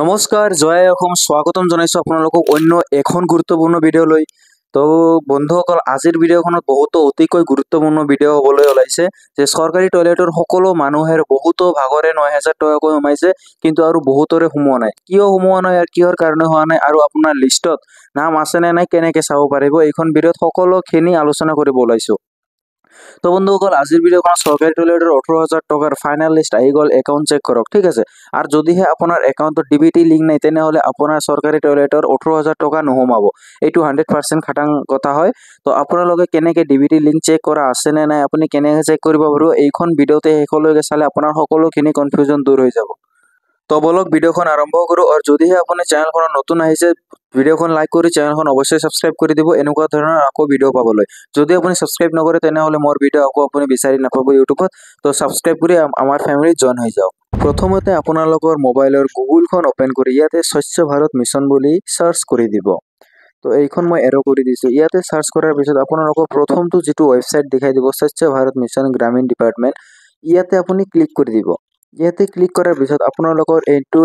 নমস্কাৰ জয় অসম স্বাগতম জনাইছো আপোনালোকক অন্য এখন গুৰুত্বপূৰ্ণ ভিডিঅ' লৈ তো বন্ধুসকল আজিৰ ভিডিঅ'খনত বহুতো অতিকৈ গুৰুত্বপূৰ্ণ ভিডিঅ' হ'বলৈ ওলাইছে যে চৰকাৰী টয়লেটৰ সকলো মানুহেৰ বহুতো ভাগৰে ৯,০০০ টকাকৈ সোমাইছে কিন্তু আৰু বহুতৰে সোমোৱা নাই কিয় সোমোৱা নাই আৰু কিহৰ কাৰণে হোৱা নাই আৰু আপোনাৰ লিষ্টত নাম আছে নে নাই কেনেকৈ চাব পাৰিব এইখন ভিডিঅ'ত সকলোখিনি আলোচনা কৰিব ওলাইছো তো বন্ধুসকল আজিৰ ভিডিঅ'খনত চৰকাৰী টয়লেটৰ ১৮,০০০ টকাৰ ফাইনেল লিষ্ট আহি গ'ল একাউণ্ট চেক কৰক ঠিক আছে আৰু যদিহে আপোনাৰ একাউণ্টত ডিবিটি লিংক নাই তেনেহ'লে আপোনাৰ চৰকাৰী টয়লেটৰ ১৮,০০০ টকা নোসোমাব এইটো 100% খাটাং কথা হয় তো আপোনালোকে কেনেকৈ ডিবিটি লিংক চেক কৰা আছে নে নাই আপুনি কেনেকৈ চেক কৰিব পাৰিব এইখন ভিডিঅ'তে শেষলৈকে চালে আপোনাৰ সকলোখিনি কনফিউজন দূৰ হৈ যাব তো বলক ভিডিঅ'খন আৰম্ভ কৰোঁ আৰু যদিহে আপুনি চেনেলখনত নতুন আহিছে ভিডিঅ'খন লাইক কৰি চেনেলখন অৱশ্যই ছাবস্ক্ৰাইব কৰি দিব এনেকুৱা ধৰণৰ আকৌ ভিডিঅ' পাবলৈ যদি আপুনি ছাবস্ক্ৰাইব নকৰে তেনেহ'লে মোৰ ভিডিঅ' আকৌ আপুনি বিচাৰি নাপাব ইউটিউবত তো ছাবস্ক্ৰাইব কৰি আমাৰ ফেমিলিত জইন হৈ যাওক প্ৰথমতে আপোনালোকৰ মোবাইলৰ গুগলখন অপেন কৰি ইয়াতে স্বচ্ছ ভাৰত মিছন বুলি চাৰ্চ কৰি দিব তো এইখন মই এৰ' কৰি দিছোঁ ইয়াতে চাৰ্চ কৰাৰ পিছত আপোনালোকৰ প্ৰথমটো যিটো ৱেবছাইট দেখাই দিব স্বচ্ছ ভাৰত মিছন গ্ৰামীণ ডিপাৰ্টমেণ্ট ইয়াতে আপুনি ক্লিক কৰি দিব ইয়াতে ক্লিক কৰাৰ পিছত আপোনালোকৰ এইটো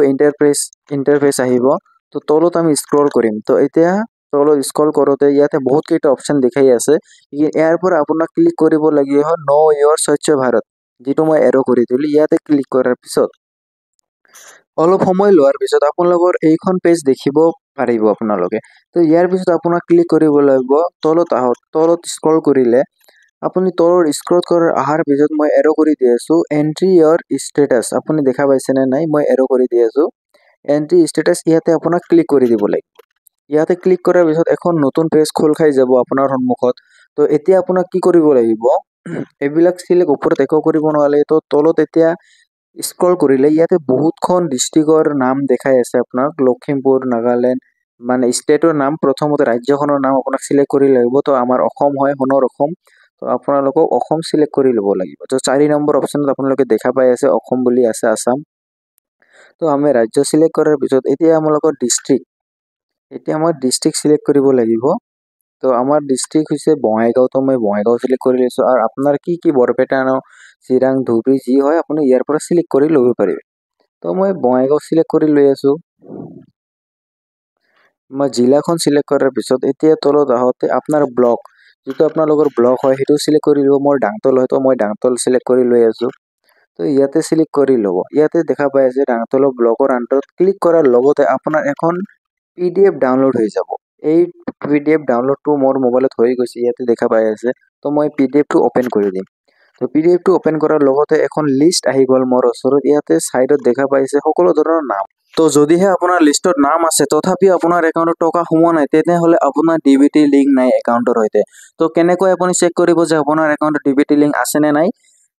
ইণ্টাৰফেচ আহিব তো তলত আমি স্ক্ৰল কৰিম তো এতিয়া তলত স্ক্ৰল কৰোঁতে ইয়াতে বহুত কেইটা অপশ্যন দেখাই আছে ইয়াৰ পৰা আপোনাক ক্লিক কৰিব লাগিব ন' ইয়ৰ স্বচ্ছ ভাৰত যিটো মই এৰ' কৰি দিলোঁ ইয়াতে ক্লিক কৰাৰ পিছত অলপ সময় লোৱাৰ পিছত আপোনালোকৰ এইখন পেজ দেখিব পাৰিব আপোনালোকে তো ইয়াৰ পিছত আপোনাক ক্লিক কৰিব লাগিব তলত স্ক্ৰল কৰিলে আপুনি তলৰ স্ক্ৰল কৰাৰ অহাৰ পিছত মই এৰ' কৰি দি আছোঁ এণ্ট্ৰি ইয়ৰ ষ্টেটাছ আপুনি দেখা পাইছেনে নাই মই এৰ' কৰি দি আছোঁ এণ্ট্ৰি ষ্টেটাছ ইয়াতে আপোনাক ক্লিক কৰি দিব লাগিব ইয়াতে ক্লিক কৰাৰ পিছত এখন নতুন পেজ খোল খাই যাব আপোনাৰ সন্মুখত তো এতিয়া আপোনাক কি কৰিব লাগিব এইবিলাক চিলেক্ট ওপৰত একো কৰিব নোৱাৰিলে তো তলত এতিয়া স্ক্ৰল কৰিলে ইয়াতে বহুতখন ডিষ্ট্ৰিক্টৰ নাম দেখাই আছে আপোনাক লখিমপুৰ নাগালেণ্ড মানে ষ্টেটৰ নাম প্ৰথমতে ৰাজ্যখনৰ নাম আপোনাক চিলেক্ট কৰি লাগিব তো আমাৰ অসম হয় সোণৰ অসম তো আপোনালোকক অসম চিলেক্ট কৰি ল'ব লাগিব তো 4 নম্বৰ অপশ্যনত আপোনালোকে দেখা পাই আছে অসম বুলি আছে আসাম তো আমি ৰাজ্য চিলেক্ট কৰাৰ পিছত এতিয়া আমালোকৰ ডিষ্ট্ৰিক্ট চিলেক্ট কৰিব লাগিব তো আমাৰ ডিষ্ট্ৰিক্ট হৈছে বঙাইগাঁও তো মই বঙাইগাঁও চিলেক্ট কৰি লৈছোঁ আৰু আপোনাৰ কি বৰপেটা ন চিৰাং ধুবুৰী যি হয় আপুনি ইয়াৰ পৰা চিলেক্ট কৰি ল'ব পাৰিব তো মই বঙাইগাঁও চিলেক্ট কৰি লৈ আছোঁ মই জিলাখন চিলেক্ট কৰাৰ পিছত এতিয়া তলত আহোঁতে আপোনাৰ ব্লক যিটো আপোনালোকৰ ব্লক হয় সেইটো চিলেক্ট কৰি ল'ব মোৰ ডাংতল হয় তো মই ডাংতল চিলেক্ট কৰি লৈ আছোঁ তো ইয়াতে চিলেক্ট কৰি ল'ব ইয়াতে দেখা পাই আছে ডাংতলৰ ব্লকৰ আণ্ডাৰত ক্লিক কৰাৰ লগতে আপোনাৰ এখন PDF ডাউনলোড হৈ যাব এই PDF ডাউনলোডটো মোৰ মোবাইলত হৈ গৈছে ইয়াতে দেখা পাই আছে তো মই PDFটো অপেন কৰি দিম তো PDFটো অপেন কৰাৰ লগতে এখন লিষ্ট আহি গ'ল মোৰ ওচৰত ইয়াতে ছাইডত দেখা পাইছে সকলো ধৰণৰ নাম তো যদিহে আপোনাৰ লিষ্টত নাম আছে তথাপিও আপোনাৰ একাউণ্টত টকা সোমোৱা নাই তেনেহ'লে আপোনাৰ ডিবিটি লিংক নাই একাউণ্টৰ সৈতে তো কেনেকৈ আপুনি চেক কৰিব যে আপোনাৰ একাউণ্টত ডিবিটি লিংক আছে নে নাই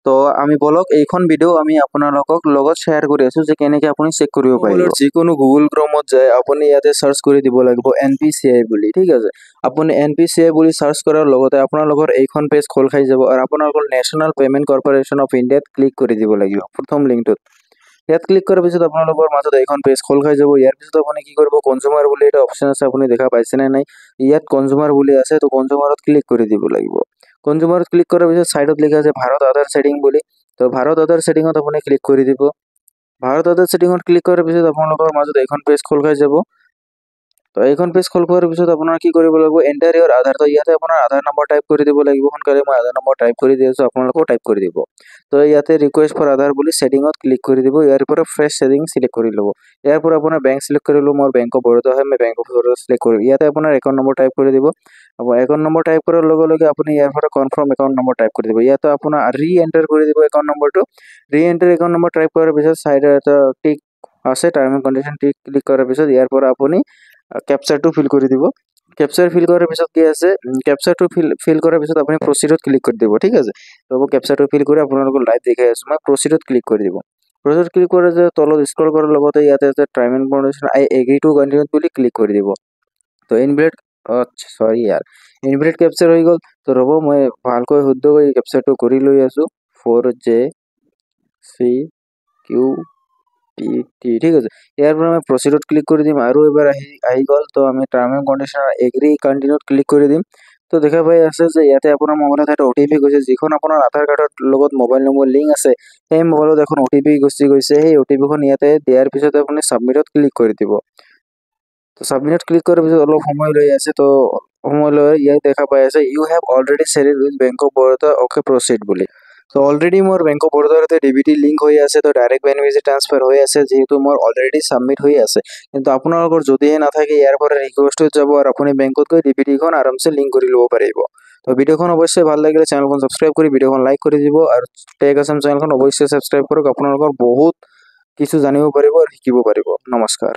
তো আমি বলক এইখন ভিডিঅ' আমি আপোনালোকক লগত শ্বেয়াৰ কৰি আছোঁ যে কেনেকৈ আপুনি চেক কৰিব পাৰিব যিকোনো গুগল ক্ৰমত যায় আপুনি ইয়াতে চাৰ্চ কৰি দিব লাগিব NPCI বুলি ঠিক আছে আপুনি NPCI বুলি চাৰ্চ কৰাৰ লগতে আপোনালোকৰ এইখন পেজ খোল খাই যাব আৰু আপোনালোকৰ নেশ্যনেল পে'মেণ্ট কৰ্প'ৰেশ্যন অফ ইণ্ডিয়াত ক্লিক কৰি দিব লাগিব প্ৰথম লিংকটোত ইয়াত ক্লিক কৰাৰ পিছত আপোনালোকৰ মাজত এইখন পেজ খোল খাই যাব ইয়াৰ পিছত আপুনি কি কৰিব কনজিউমাৰ বুলি এটা অপশ্যন আছে আপুনি দেখা পাইছেনে নাই ইয়াত কনজিউমাৰ বুলি আছে তো কনজিউমাৰত ক্লিক কৰি দিব লাগিব কনজিউমাৰত ক্লিক কৰাৰ পিছত ছাইডত লিখা আছে ভাৰত আধাৰ ছেটিং বুলি তো ভাৰত আধাৰ ছেটিঙত আপুনি ক্লিক কৰি দিব ভাৰত আধাৰ ছেটিঙত ক্লিক কৰাৰ পিছত আপোনালোকৰ মাজত এইখন পেজ খোল খাই যাব তো এইখন পেজ খোল খোৱাৰ পিছত আপোনাৰ কি কৰিব লাগিব এণ্টাৰ ইয়ৰ আধাৰ তো ইয়াতে আপোনাৰ আধাৰ নম্বৰ টাইপ কৰি দিব লাগিব সোনকালে মই আধাৰ নম্বৰ টাইপ কৰি দি আছোঁ আপোনালোকেও টাইপ কৰি দিব তো ইয়াতে ৰিকুৱেষ্ট ফৰ আধাৰ বুলি ছেটিঙত ক্লিক কৰি দিব ইয়াৰ পৰা ফ্ৰেছ ছেটিং চিলেক্ট কৰি ল'ব ইয়াৰ পৰা আপোনাৰ বেংক চিলেক্ট কৰি ল'ব মোৰ বেংক অফ বৰোদা হয় মই বেংক অফ বৰোদা চিলেক্ট কৰিম ইয়াতে আপোনাৰ একাউণ্ট নম্বৰ টাইপ কৰি দিব একাউণ্ট নম্বৰ টাইপ কৰাৰ লগে লগে আপুনি ইয়াৰ পৰা কনফাৰ্ম একাউণ্ট নম্বৰ টাইপ কৰি দিব ইয়াতে আপোনাৰ ৰি-এণ্টাৰ কৰি দিব একাউণ্ট নম্বৰটো ৰি-এণ্টাৰ একাউণ্ট নম্বৰ টাইপ কৰাৰ পিছত ছাইডত এটা টিক আছে term and condition tick click কৰাৰ পিছত ইয়াৰ পৰা আপুনি কেপচাৰটো ফিল কৰি দিব কেপচাৰ ফিল কৰাৰ পিছত কি আছে কেপচাৰটো ফিল কৰাৰ পিছত আপুনি প্ৰচিডত ক্লিক কৰি দিব ঠিক আছে তো কেপচাৰটো ফিল কৰি আপোনালোকৰ লাইভ দেখাই আছোঁ মই প্ৰচিডত ক্লিক কৰি দিব প্ৰচিডত ক্লিক কৰি যে তলত স্ক্ৰল কৰাৰ লগতে ইয়াতে আছে term and condition I agree to continue বুলি ক্লিক কৰি দিব তো ইনভেলিড কেপচাৰ হৈ গ'ল তো ৰ'ব মই ভালকৈ শুদ্ধকৈ কেপচাৰটো কৰি লৈ আছোঁ 4JCQPT ঠিক আছে ইয়াৰ পৰা মই প্ৰচিডত ক্লিক কৰি দিম আৰু এবাৰ আহি গ'ল তো আমি টাৰ্ম এণ্ড কণ্ডিশ্যন এগ্ৰি কণ্টিনিউত ক্লিক কৰি দিম তো দেখা পাই আছে যে ইয়াতে আপোনাৰ মোবাইলত এটা OTP গৈছে, যিখন আপোনাৰ আধাৰ কাৰ্ডৰ লগত মোবাইল নম্বৰ লিংক আছে, সেই মোবাইলত এখন OTP গুচি গৈছে। সেই OTPখন ইয়াতে দিয়াৰ পিছত আপুনি ছাবমিটত ক্লিক কৰি দিব। তো ছাবমিটত ক্লিক কৰাৰ পিছত অলপ সময় লৈ আছে, তো সময় লৈ ইয়াত দেখা পাই আছে you have already seeded with bank of Baroda, okay proceed বুলি। তো অলৰেডি মোৰ বেংক অফ বৰোদাৰ DBT লিংক হৈ আছে, তো ডাইৰেক্ট বেনিফিট ট্ৰান্সফাৰ হৈ আছে, যিহেতু মোৰ অলৰেডি ছাবমিট হৈ আছে। কিন্তু আপোনালোকৰ যদিহে নাথাকে, ইয়াৰ পৰা ৰিকুৱেষ্টত যাব আৰু আপুনি বেংকত গৈ DBTখন আৰামছে লিংক কৰি ল'ব পাৰিব। তো ভিডিঅ'খন অৱশ্যই ভাল লাগিলে চেনেলখন ছাবস্ক্ৰাইব কৰি ভিডিঅ'খন লাইক কৰি দিব, আৰু টেক আছাম চেনেলখন অৱশ্যই ছাবস্ক্ৰাইব কৰক। আপোনালোকৰ বহুত কিছু জানিব পাৰিব আৰু শিকিব পাৰিব। নমস্কাৰ।